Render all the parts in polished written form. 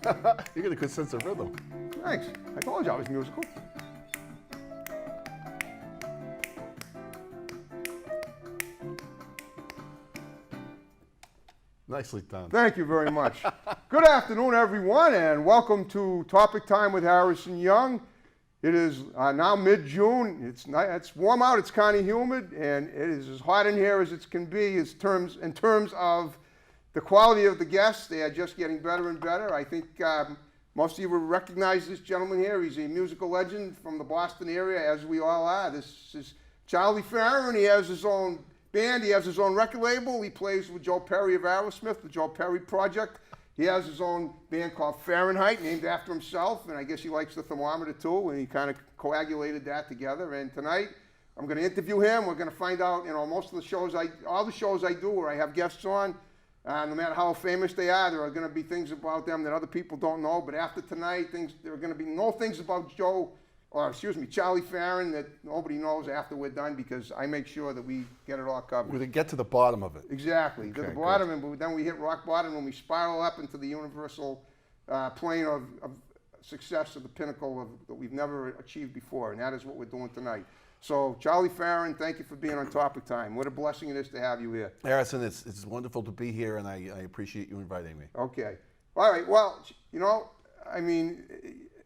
You get a good sense of rhythm. Thanks. I told you I was musical. Nicely done. Thank you very much. Good afternoon, everyone, and welcome to Topic Time with Harrison Young. It is now mid-June. It's warm out. It's kind of humid, and it is as hot in here as it can be in terms of the quality of the guests. They are just getting better and better. I think most of you will recognize this gentleman here. He's a musical legend from the Boston area, as we all are. This is Charlie Farren. He has his own band. He has his own record label. He plays with Joe Perry of Aerosmith, the Joe Perry Project. He has his own band called Fahrenheit, named after himself, and I guess he likes the thermometer too, and he kind of coagulated that together. And tonight, I'm going to interview him. We're going to find out, most of the shows, all the shows I do where I have guests on, no matter how famous they are, there are going to be things about them that other people don't know. But after tonight, there are going to be no things about Charlie Farren that nobody knows after we're done, because I make sure that we get it all covered. We're going to get to the bottom of it. Exactly. Okay, to the bottom, and then we hit rock bottom when we spiral up into the universal plane of success, of the pinnacle that we've never achieved before, and that is what we're doing tonight. So, Charlie Farren, thank you for being on Topic Time. What a blessing it is to have you here. Harrison, it's wonderful to be here, and I appreciate you inviting me. Okay. All right. Well,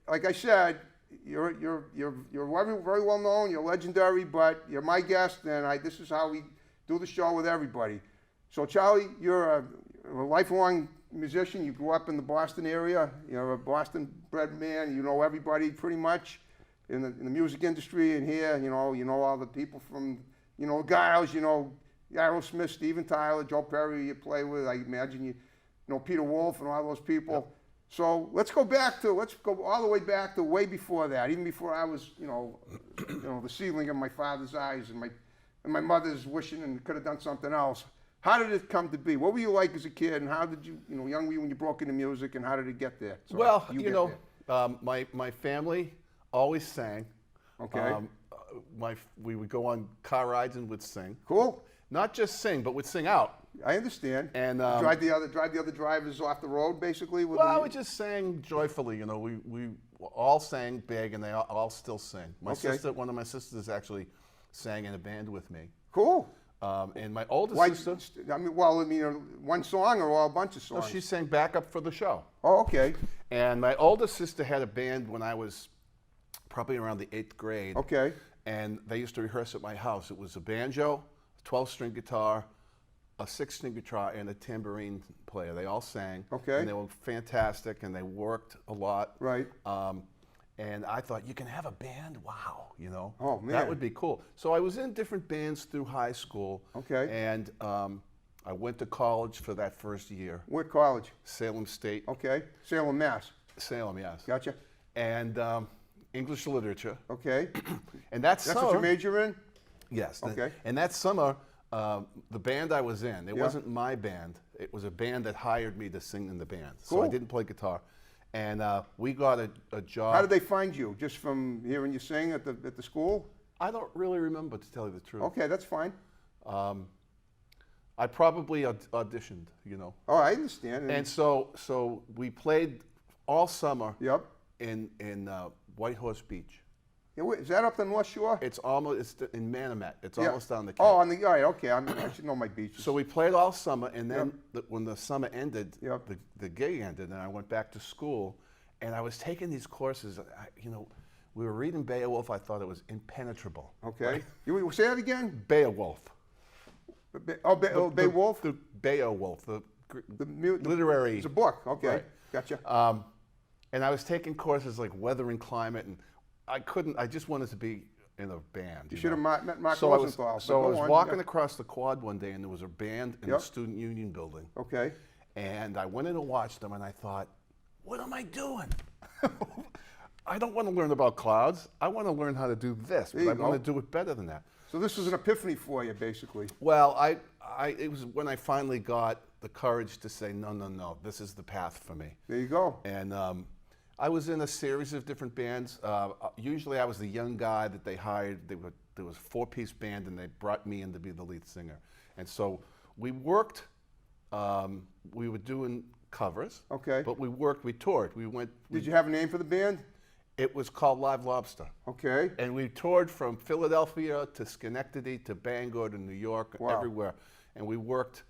like I said, you're very, very well known. You're legendary, but you're my guest, and this is how we do the show with everybody. So, Charlie, you're a lifelong musician. You grew up in the Boston area. You're a Boston-bred man. You know everybody pretty much in the music industry. And here, you know all the people from, Giles. Aerosmith, Steven Tyler, Joe Perry. You play with. I imagine you know Peter Wolf and all those people. Yep. So let's go all the way back to way before that, even before I was, the seedling of my father's eyes and my mother's wishing and could have done something else. How did it come to be? What were you like as a kid, and how did you, young when you broke into music, and how did it get there? So my family always sang. Okay. We would go on car rides and would sing. Cool. Not just sing, but would sing out. I understand. And drive the other drivers off the road, basically. We just sang joyfully. We all sang big, and they all still sing. One of my sisters actually sang in a band with me. Cool. And my oldest sister. One song or a bunch of songs? No, she sang backup for the show. Oh, okay. And my oldest sister had a band when I was probably around the 8th grade. Okay. And they used to rehearse at my house. It was a banjo, 12-string guitar, a 6-string guitar, and a tambourine player. They all sang. Okay. And they were fantastic, and they worked a lot. Right. And I thought, you can have a band? Wow, Oh, man. That would be cool. So I was in different bands through high school. Okay. And I went to college for that first year. What college? Salem State. Okay. Salem, Mass. Salem, yes. Gotcha. And English literature. Okay. And that's what you major in? Yes. Okay. And that summer, the band I was in, it wasn't my band. It was a band that hired me to sing in the band. Cool. So I didn't play guitar. And we got a job. How did they find you? Just from hearing you sing at the school? I don't really remember, to tell you the truth. Okay, that's fine. I probably auditioned, Oh, I understand. And so we played all summer. Yep. In White Horse Beach. Yeah, is that up the North Shore? It's in Manamet. It's almost down the Cape. Oh, all right, okay. I should know my beaches. So we played all summer, and then when the summer ended, Yep. the gig ended, and I went back to school, and I was taking these courses. We were reading Beowulf. I thought it was impenetrable. Okay. Right? You say that again? Beowulf. Beowulf? The Beowulf, the literary. It's a book. Okay. Right. Gotcha. And I was taking courses like weather and climate, and I just wanted to be in a band. You should have met Mark So Rosenthal. I was walking across the quad one day, and there was a band in the Yep. Student Union building. Okay. And I went in and watched them, and I thought, what am I doing? I don't want to learn about clouds. I want to learn how to do this, but I want to do it better than that. So this was an epiphany for you, basically. Well, it was when I finally got the courage to say, no, this is the path for me. There you go. And I was in a series of different bands. Usually I was the young guy that they hired. There was a 4-piece band, and they brought me in to be the lead singer. And so we worked, we were doing covers. Okay. But we toured. Did you have a name for the band? It was called Live Lobster. Okay. And we toured from Philadelphia to Schenectady to Bangor to New York, Wow. everywhere. And we worked,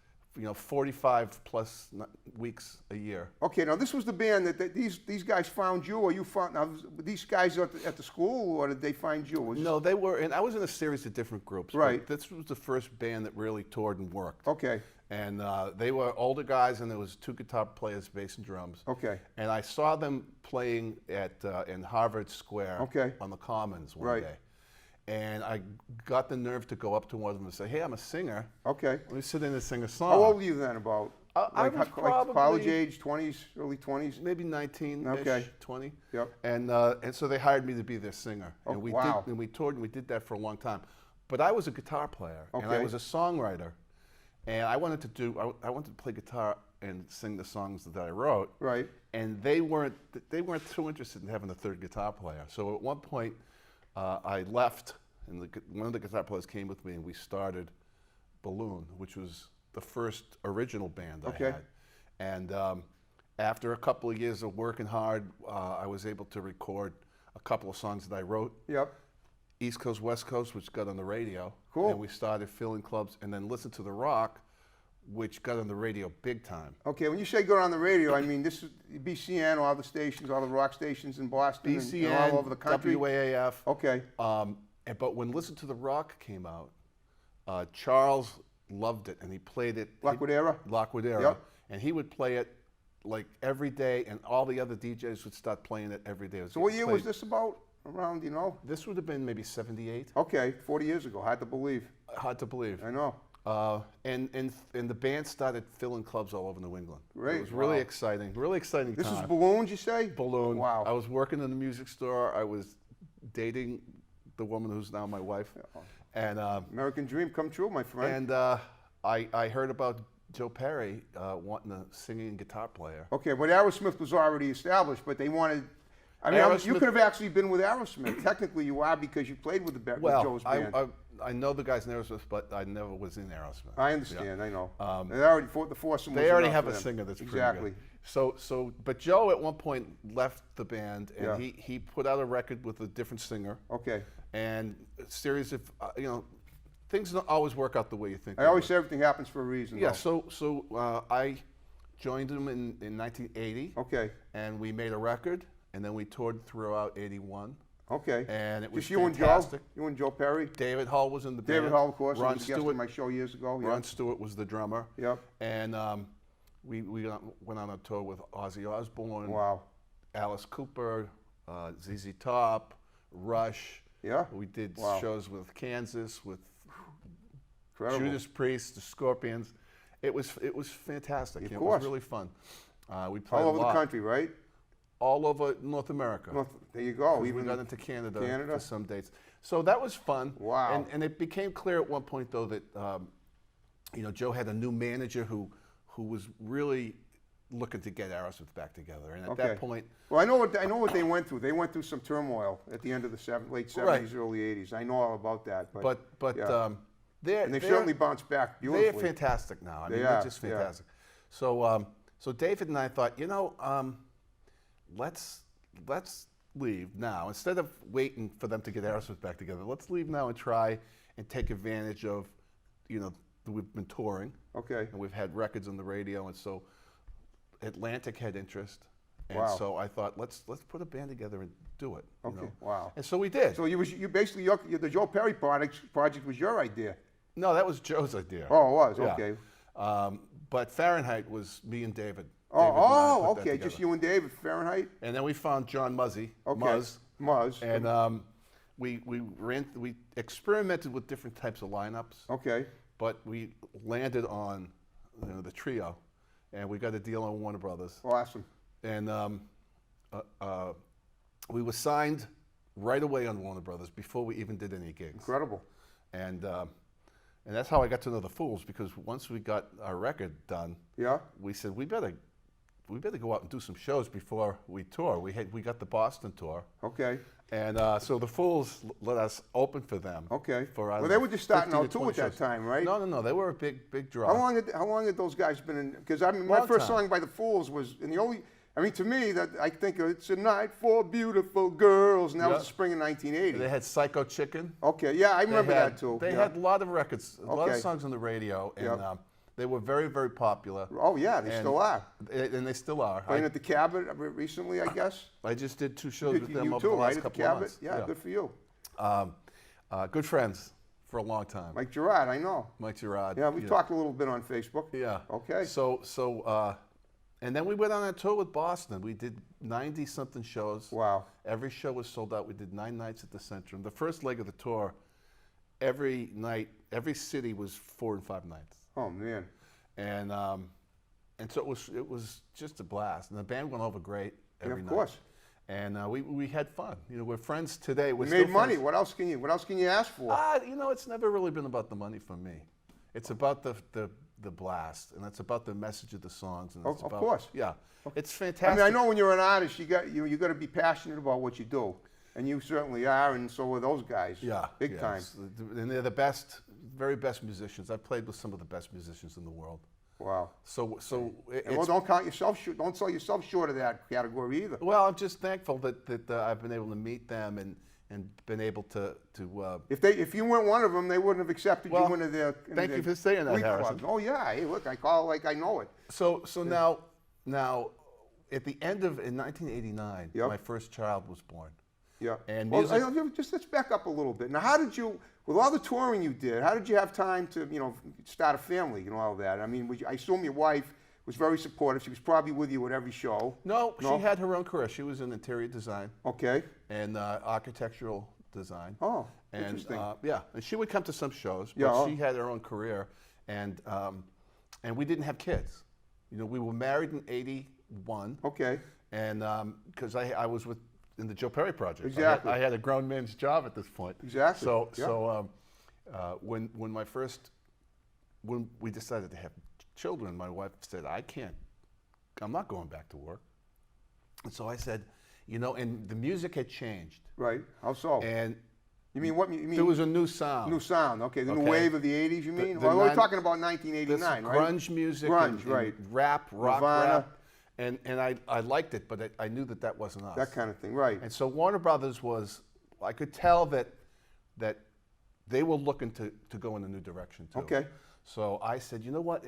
45 plus weeks a year. Okay, now this was the band that these guys found you, or you found, now these guys at the school, or did they find you? No, they were, and I was in a series of different groups. Right. But this was the first band that really toured and worked. Okay, And they were older guys, and there was 2 guitar players, bass and drums. okay, And I saw them playing in Harvard Square Okay. on the Commons one Right. day. And I got the nerve to go up to one of them and say, "Hey, I'm a singer. okay. Let me sit in and sing a song." How old were you then, about? I was probably college age, 20s, early 20s? maybe 19, Okay. 20. Yep. And so they hired me to be their singer. Oh, and we wow. did, and we toured, and we did that for a long time. But I was a guitar player, and I Okay. was a songwriter, and I wanted to play guitar and sing the songs that I wrote. Right. And they weren't too interested in having a third guitar player. So at one point, I left, and one of the guitar players came with me, and we started Balloon, which was the first original band I Okay. had. And after a couple of years of working hard, I was able to record a couple of songs that I wrote. Yep. East Coast, West Coast, which got on the radio. Cool. And we started filling clubs, and then Listen to the Rock, which got on the radio big time. Okay, when you say go on the radio, I mean this is BCN, all the stations, all the rock stations in Boston BCN, and all over the country. WAAF. Okay. But when Listen to the Rock came out, Charles loved it, and he played it. Lockwood Era? Lockwood Era. Yep. And he would play it like every day, and all the other DJs would start playing it every day. So what year was this about? Around, you know? This would have been maybe 78. Okay, 40 years ago. Hard to believe. Hard to believe. I know. And the band started filling clubs all over New England. Great, It was really wow. exciting. Really exciting This time. was Balloons, you say? Balloon. Wow. I was working in the music store. I was dating the woman who's now my wife. And American dream come true, my friend. and I heard about Joe Perry wanting a singing guitar player. Okay, but Aerosmith was already established, but they wanted. I mean, you Aerosmith- could have actually been with Aerosmith. Technically, you are because you played with with Joe's band. I know the guys in Aerosmith, but I never was in Aerosmith. I understand. I know. Um, they already the foursome. They was already enough have for a them. singer that's exactly. pretty good. But Joe at one point left the band, and Yeah. he put out a record with a different singer, Okay. and a series of things don't always work out the way you think. I they always would. say everything happens for a reason. Yeah. though. So I joined him in 1980, Okay. and we made a record, and then we toured throughout '81. Okay. And it was Just you fantastic. and Joe. You and Joe Perry. David Hull was in the band. David Hall, of course. Ron he was a guest Stewart. on my show years ago. Yeah. Ron Stewart was the drummer. Yep. And we went on a tour with Ozzy Osbourne, Wow. Alice Cooper, ZZ Top, Rush. Yeah. We did Wow. shows with Kansas, with Incredible. Judas Priest, the Scorpions. It was fantastic. Of It course. was really fun. We played All over a the lot. country, right? All over North America. There you go. We Even got into Canada, Canada? for some dates. So that was fun. Wow. And it became clear at one point, though, that Joe had a new manager who was really looking to get Aerosmith back together. And at that point, Well, I know what they went through. They went through some turmoil at the end of the late 70s, early 80s. I know all about that. but yeah. And they they're- certainly bounced back They're beautifully. fantastic now. I mean, They they're are, just yeah. fantastic. So David and I thought, let's leave now instead of waiting for them to get Aerosmith back together. Let's leave now and try and take advantage of, we've been touring Okay. and we've had records on the radio, and so Atlantic had interest, and Wow. so I thought let's put a band together and do it. Okay. Wow. And so we did. So you basically the Joe Perry project was your idea. No, that was Joe's idea. Oh, it was. Yeah. Okay. But Fahrenheit was me and David. Oh, David and I put that okay. together. Just you and David Fahrenheit. And then we found John Muzzy, Okay. Muzz. and we experimented with different types of lineups, Okay. but we landed on the trio, and we got a deal on Warner Brothers, Awesome. and we were signed right away on Warner Brothers before we even did any gigs, Incredible. and that's how I got to know the Fools, because once we got our record done, Yeah. we said we better we better go out and do some shows before we tour. We got the Boston tour, Okay. and so the Fools let us open for them. Okay. For, I Well, don't they know, were just starting 15 to out too 20 at that shows. time, right? No, they were a big draw. How long had those guys been in? Because I mean, my Long first time. song by the Fools was, and the only, I mean, to me, that I think it's a night for beautiful girls, and that was Yeah. the spring of 1980. They had Psycho Chicken. Okay, yeah, I remember They had- that too. They yeah. had a lot of records, a lot of Okay. songs on the radio, and Yep. they were very popular. Oh yeah, they and- still are. And they still are. Playing at the Cabot recently, I guess. I just did 2 shows You, with them you over too, the right? last At the couple of Cabot. months. Yeah, good for you. Good friends for a long time. Mike Gerard, I know. Mike Gerard. Yeah, we've talked a little bit on Facebook. Yeah. Okay. So, and then we went on a tour with Boston. We did 90-something shows. Wow. Every show was sold out. We did 9 nights at the Centrum. The first leg of the tour, every night, every city was 4 and 5 nights. Oh man. And so it was just a blast. And the band went over great every of night. course. And we had fun. You know, we're friends today. We're You still made money. friends. What else can you ask for? You know, it's never really been about the money for me. It's about the blast, and it's about the message of the songs. And it's Of about, course. Yeah, it's I fantastic. mean, I know when you're an artist, you got to be passionate about what you do, and you certainly are, and so are those guys. Yeah, big time. And they're the best, very best musicians. I've played with some of the best musicians in the world. Wow. So And well, don't count yourself short. Don't sell yourself short of that category either. well, I'm just thankful that I've been able to meet them and been able to. If you weren't one of them, they wouldn't have accepted Well, you into their. thank you for saying that, glee Harrison. clubs. Oh yeah. Hey, look, I call it like I know it. So now, at the end of in 1989, Yep. my first child was born. Yeah. And well, music- just let's back up a little bit. Now, how did you, with all the touring you did, how did you have time to, start a family and all that? I mean, I assume your wife was very supportive. She was probably with you at every show. No, No? she had her own career. She was in interior design Okay. and architectural design. Oh, And interesting. yeah, and she would come to some shows, but Yeah, oh. she had her own career, and we didn't have kids. You know, we were married in '81, Okay. and because I was in the Joe Perry project. Exactly. I had a grown man's job at this point. Exactly. So Yeah. when we decided to have children, my wife said, I'm not going back to work. And so I said, and the music had changed, Right. How so? and You mean what? You mean there was a new sound. new sound? Okay. The new Okay. wave of the '80s. You mean? the well, we're nine- talking about This 1989, right? grunge music, Grunge, and right. rap, rock Nirvana. rap, and I liked it, but I knew that wasn't us. That kind of thing, right? And so Warner Brothers I could tell that they were looking to go in a new direction too. Okay. So I said, you know what?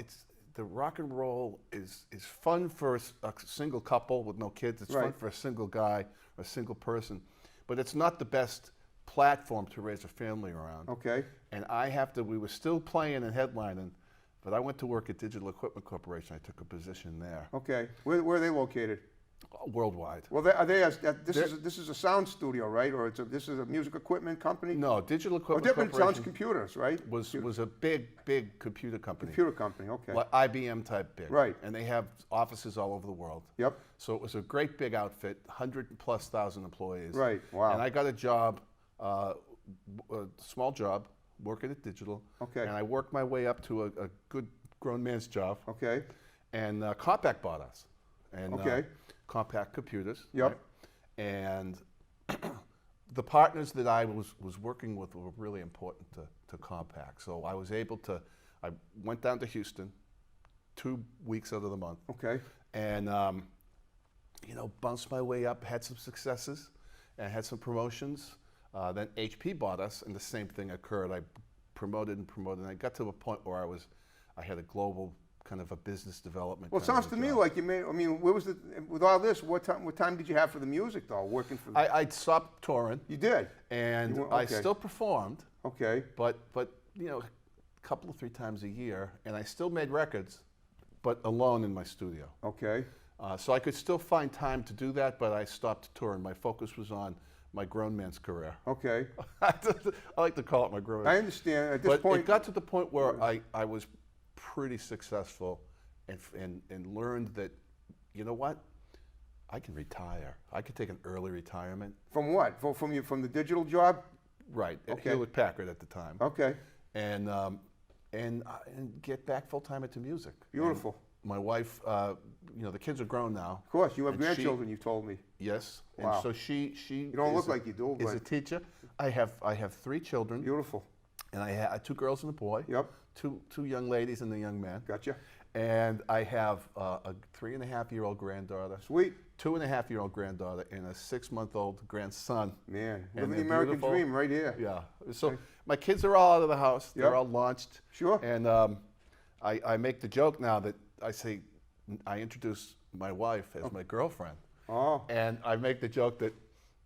The rock and roll is fun for a single couple with no kids. It's fun Right. for a single guy or a single person, but it's not the best platform to raise a family around. Okay. And we were still playing and headlining, but I went to work at Digital Equipment Corporation. I took a position there, Okay. Where are they located? worldwide. Well, this is a sound studio, right? Or this is a music equipment company? No, Digital Oh, Equipment different sounds Corporation computers, right? was a big computer company. Computer company. Okay. Like IBM type big. Right. And they have offices all over the world. Yep. So it was a great big outfit, 100,000+ employees. Right. Wow. And I got a job, a small job, working at Digital. Okay. And I worked my way up to a good grown man's job. Okay. And Compaq bought us. And, Okay. Compaq Computers. Yep. right? And the partners that I was working with were really important to Compaq. So I was able to, I went down to Houston 2 weeks out of the month. Okay. And, bounced my way up, had some successes, and had some promotions. Then HP bought us, and the same thing occurred. I promoted, and I got to a point where I had a global kind of a business development. Well, it kind of sounds a to me job. like you made. I mean, with all this? What time did you have for the music though? Working for. I stopped touring, You did. and You were- I okay. still performed, Okay. but a couple of 3 times a year, and I still made records, but alone in my studio. Okay. So I could still find time to do that, but I stopped touring. My focus was on my grown man's career. Okay. I like to call it my grown I man's. understand. At this But point, it got to the point where I was pretty successful and learned that, you know what? I can retire. I could take an early retirement. from what? From the digital job? Right. At Okay. Hewlett Packard at the time. Okay. And get back full time into music. Beautiful. my wife, you know, the kids are grown now. Of course, you have And grandchildren. You told me. Yes. Wow. And so she You don't look like you do, is a but teacher. I have 3 children, beautiful. and I have 2 girls and a boy. Yep. Two young ladies and a young man. Gotcha. And I have a 3.5-year-old granddaughter, Sweet. 2.5-year-old granddaughter, and a 6-month-old grandson. Man, And living the they're American beautiful. dream right here. Yeah. So my kids are all out of the house. They're Yep. all launched. Sure. And I make the joke now that I say I introduce my wife as my girlfriend, Oh, and I make the joke that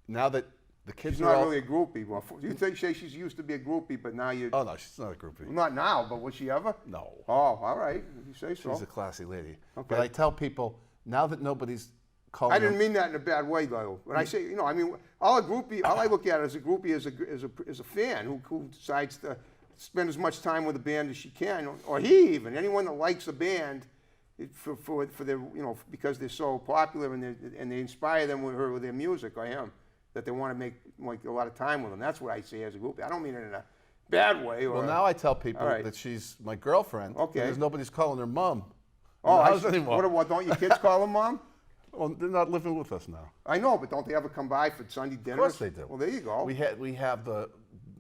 now that the kids she's are not all really a groupie. Well, you say she's used to be a groupie, but now you. oh no, she's not a groupie. Not now, but was she ever? No, Oh, all right. If you say so. she's a classy lady. Okay. But I tell people now that nobody's calling I didn't them- mean that in a bad way, though. When I say, I mean, all I look at as a groupie is a fan who decides to spend as much time with a band as she can, or he even anyone that likes a band for their because they're so popular and they inspire them with their music or him that they want to make like a lot of time with them. That's what I say as a groupie. I don't mean it in a bad way. Or, Well, now I tell people All right. that she's my girlfriend. Okay. Because nobody's calling her mom. oh, in the house anymore. what don't your kids call them mom? Well, they're not living with us now. I know, but don't they ever come by for Sunday dinners? Of course they do. Well, there you go. We have the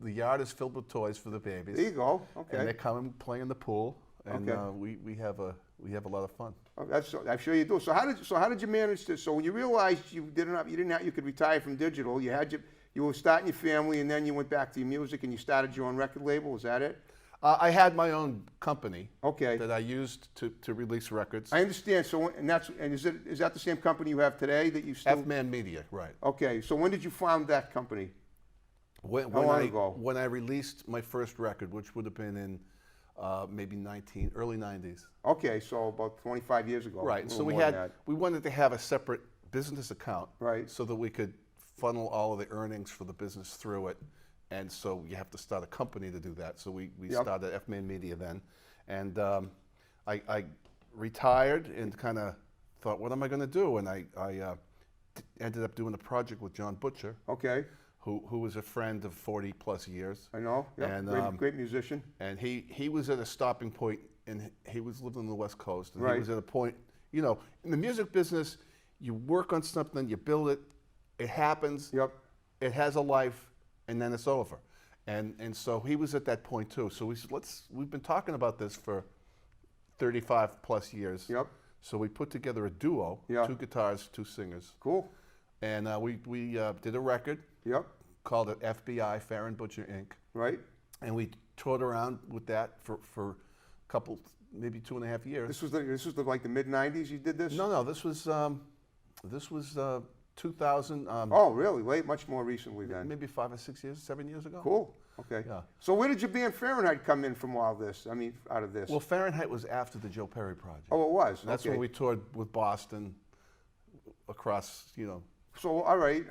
yard is filled with toys for the babies. There you go. Okay. And they come and play in the pool, and Okay. we have a lot of fun. Oh, I'm sure you do. So how did you manage to? So when you realized you could retire from digital, you were starting your family, and then you went back to your music, and you started your own record label. Is that it? I had my own company Okay. that I used to release records. I understand. So is that the same company you have today that you still? F-Man Media, right? Okay. So when did you found that company? When long I ago? when I released my first record, which would have been in maybe early 90s. Okay. So about 25 years ago. Right. a So little we more than that. wanted to have a separate business account, Right. so that we could funnel all of the earnings for the business through it. And so you have to start a company to do that. So we Yep. started F-Man Media then, and I retired and kind of thought, what am I going to do? And I ended up doing a project with John Butcher, Okay. who was a friend of 40 plus years. I know. Yeah. And, Great musician. And he was at a stopping point, and he was living on the West Coast. And Right. he was at a point, you know, in the music business, you work on something, you build it, it happens, Yep. it has a life, and then it's over. And so he was at that point too. So we said, we've been talking about this for 35 plus years. Yep. So we put together a duo, Yeah. 2 guitars, 2 singers. Cool. And we did a record Yep. called it FBI, Farren Butcher Inc. Right. And we toured around with that for a couple, maybe 2.5 years. This was like the mid '90s. You did this? No, this was 2000. Oh, really? Much more recently then. Maybe 5 or 6 years, 7 years ago. Cool. Okay. Yeah. So where did your band Fahrenheit come in from all this? I mean, out of this? Well, Fahrenheit was after the Joe Perry project. Oh, it was. That's okay. when we toured with Boston, across, So all right.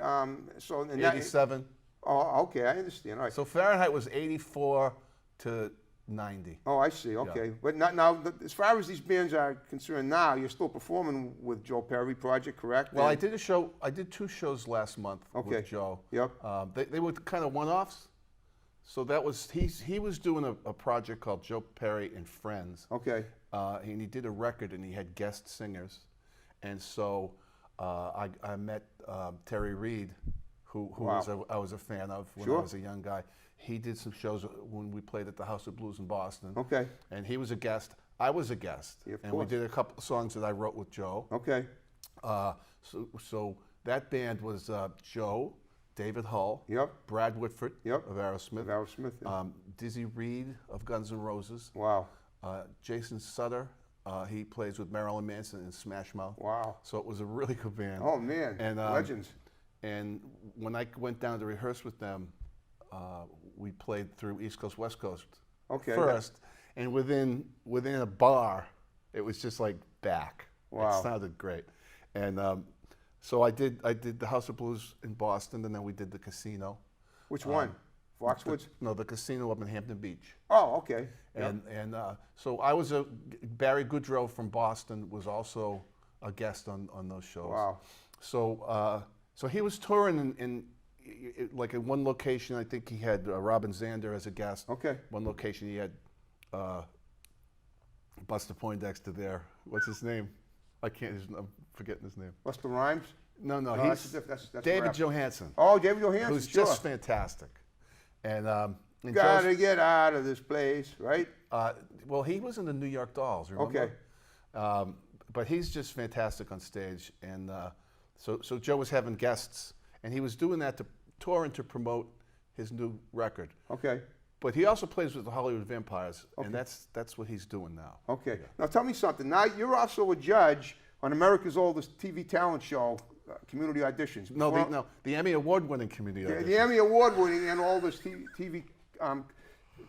So and that- 87. Oh, okay. I understand. All right. So Fahrenheit was 84 to 90. Oh, I see. Okay. But not now. As far as these bands are concerned, now you're still performing with Joe Perry project, correct? Well, I And- did a show. I did 2 shows last month Okay. with Joe. Yep. They were kind of one-offs. So that was he was doing a project called Joe Perry and Friends. Okay. And he did a record, and he had guest singers. And so I met Terry Reed, who Wow. I was a fan of when Sure. I was a young guy. He did some shows when we played at the House of Blues in Boston. Okay. And he was a guest. I was a guest. Yeah, of and we course. did a couple of songs that I wrote with Joe. Okay. So that band was Joe, David Hull, Yep. Brad Whitford Yep. of Aerosmith, Aerosmith. Yeah. Dizzy Reed of Guns N' Roses, Wow. Jason Sutter. He plays with Marilyn Manson in Smash Mouth. Wow. So it was a really good band. Oh man. And, Legends. And when I went down to rehearse with them, we played through East Coast, West Coast Okay. first, and within a bar, it was just like back. Wow. It sounded great, and so I did the House of Blues in Boston, and then we did the Casino. Which one? Foxwoods? No, the Casino up in Hampton Beach. Oh, okay. Yep. And so I was Barry Goodrow from Boston was also a guest on those shows. Wow. So he was touring in like in one location. I think he had Robin Zander as a guest. Okay. One location he had Buster Poindexter there what's his name? I'm forgetting his name. Busta Rhymes? No, No, he's that's David rap. Johansen, Oh, David Johansen, who's sure. just fantastic. And Gotta get out of this place, right? well, he was in the New York Dolls, remember? Okay. But he's just fantastic on stage. And so Joe was having guests, and he was doing that to tour and to promote his new record. Okay. But he also plays with the Hollywood Vampires, Okay. and that's what he's doing now. Okay. Now tell me something. Now you're also a judge on America's oldest TV talent show, Community Auditions. No, the Emmy Award-winning community. The Emmy Award-winning and oldest TV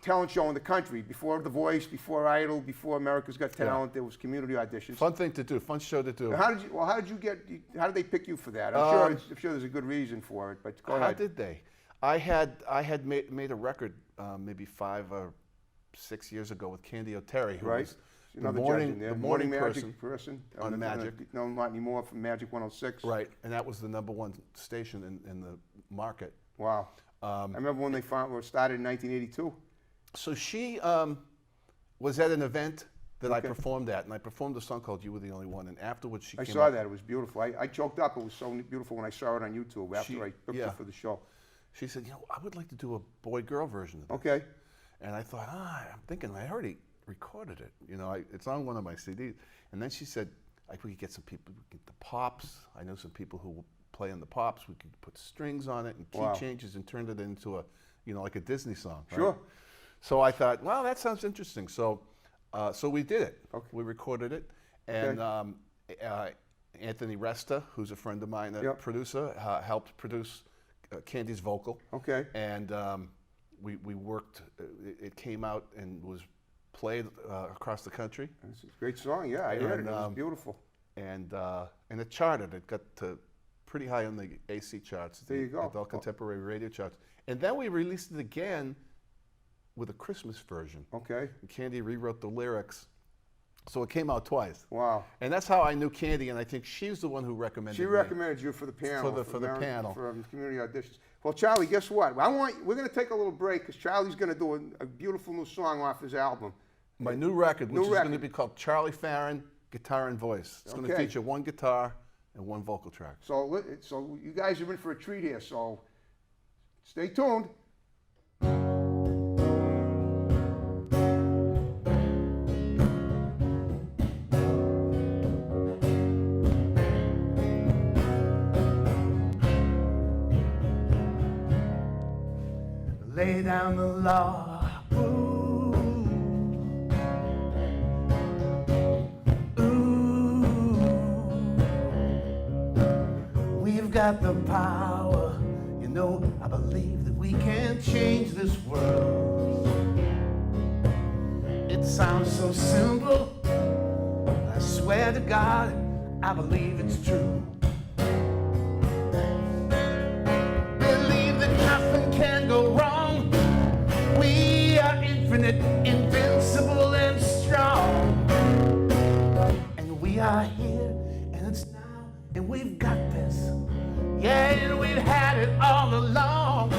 talent show in the country. Before The Voice, before Idol, before America's Got Talent, there was Community Auditions. Fun thing to do, fun show to do. How did they pick you for that? I'm sure there's a good reason for it, but go ahead. How did they? I had made a record maybe 5 or 6 years ago with Candy O'Terry, who Right. was the Another judge morning, in there. the morning Magic person. on Magic. No, not anymore, from Magic 106. Right, and that was the #1 station in the market. Wow. I remember when they started in 1982. So she was at an event that I Okay. performed at, and I performed a song called "You Were the Only One." And afterwards, she I came saw up. that. It was beautiful. I choked up. It was so beautiful when I saw it on YouTube after I booked yeah. it for the show. She said, I would like to do a boy-girl version of this. Okay. And I thought, I'm thinking I already recorded it. It's on one of my CDs. And then she said, we could get some people, we could get the pops. I know some people who will play on the pops. We could put strings on it and key Wow. changes and turn it into a, like a Disney song. Right? Sure. So I thought, well, that sounds interesting. So we did it. Okay. We recorded it. And Anthony Resta, who's a friend of mine, a Yep. producer, helped produce Candy's vocal. Okay. And we worked, it came out and was played across the country. It's a great song. Yeah, I heard it. It was And, beautiful. And it charted. It got to pretty high on the AC charts. There you go. Adult Contemporary Radio charts. And then we released it again with a Christmas version. Okay. And Candy rewrote the lyrics. So it came out twice. Wow. And that's how I knew Candy, and I think she's the one who recommended She me. recommended you for the panel. For the panel. For Community Auditions. Well, Charlie, guess what? We're going to take a little break because Charlie's going to do a beautiful new song off his album. My new record, which New is record. going to be called Charlie Farren, Guitar and Voice. It's going to Okay. feature 1 guitar and 1 vocal track. So you guys are in for a treat here. So stay tuned. Lay down the law. Ooh. Ooh. We've got the power. I believe that we can change this world. It sounds so simple. I swear to God, I believe it's true. Believe that nothing can go wrong. We are infinite, invincible, and strong. And we are here, and it's now, and we've got this. Yeah, and we've had it all along.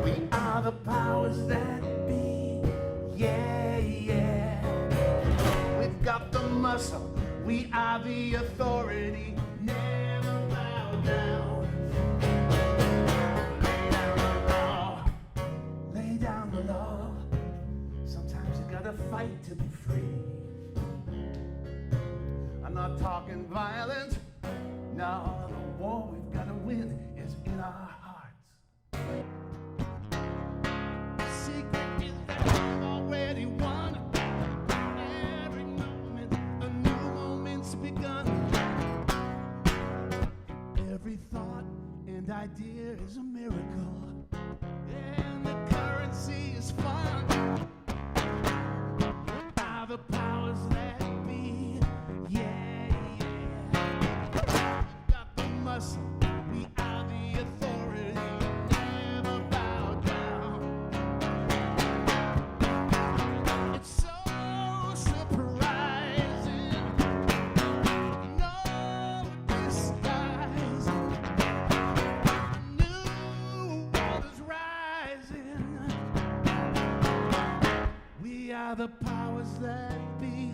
We are the powers that be. Yeah, yeah. We've got the muscle. We are the authority. Never bow down. Lay down the law. Sometimes you gotta fight to be free. I'm not talking violence. No, the war we've gotta win is in our hearts. The secret is that we've already won. Every moment, a new moment's begun. Every thought and idea is a miracle. And the currency is fun. Are the powers that be. Yeah, yeah. Got the muscle. We are the authority. Never bow down. It's so surprising. No disguise. New world is rising. We are the powers that be.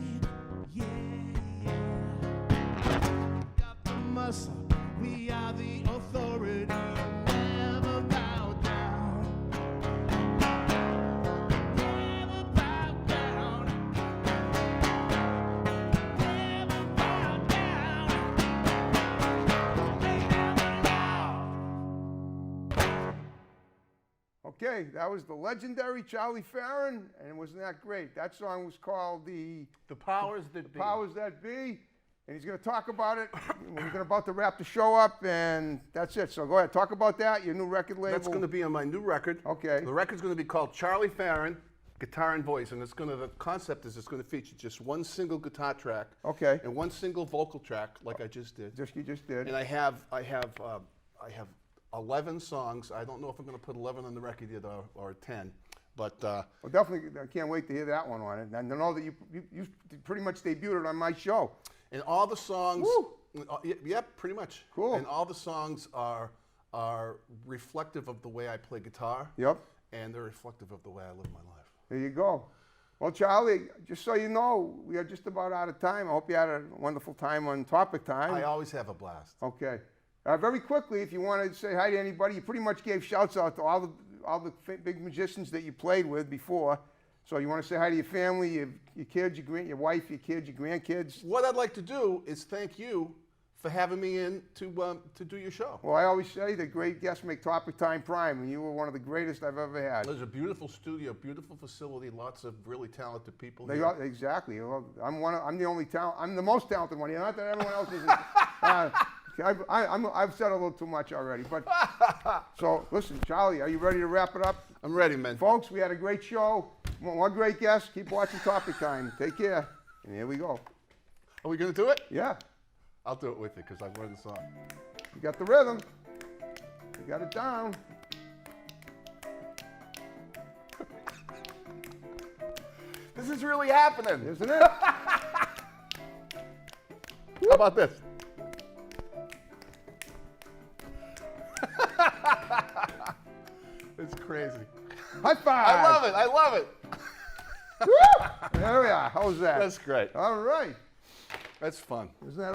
We are the authority. Never bow down. Never bow down. Never bow down. Okay, that was the legendary Charlie Farren, and wasn't that great? That song was called The powers that be. Powers That Be, and he's going to talk about it. We're about to wrap the show up, and that's it. So go ahead, talk about that, your new record label. That's going to be on my new record. Okay. The record's going to be called Charlie Farren, Guitar and Voice, and the concept is it's going to feature just one single guitar track. Okay. And one single vocal track, like I just did. You just did. And I have 11 songs. I don't know if I'm going to put 11 on the record yet or 10, but Well, definitely, I can't wait to hear that one on it. And to know that you pretty much debuted it on my show. and all the songs. Woo! Yep, pretty much. Cool. And all the songs are reflective of the way I play guitar. Yep. And they're reflective of the way I live my life. There you go. Well, Charlie, just so you know, we are just about out of time. I hope you had a wonderful time on Topic Time. I always have a blast. Okay. Very quickly, if you want to say hi to anybody, you pretty much gave shouts out to all the big musicians that you played with before. So you want to say hi to your family, your kids, your wife, your kids, your grandkids. What I'd like to do is thank you for having me in to do your show. Well, I always say that great guests make Topic Time prime, and you were one of the greatest I've ever had. There's a beautiful studio, beautiful facility, lots of really talented people They here. are, exactly. Well, I'm the only talent. I'm the most talented one here. Not that everyone else isn't. I've said a little too much already, but so listen, Charlie, are you ready to wrap it up? I'm ready, man. Folks, we had a great show. One great guest. Keep watching Topic Time. Take care. And here we go. Are we going to do it? Yeah, I'll do it with you because I've learned the song. you got the rhythm. You got it down. This is really happening. Isn't it? How about this? It's crazy. High five. I love it. I love it. Woo! There we are. How's that? That's great. All right. That's fun. Isn't that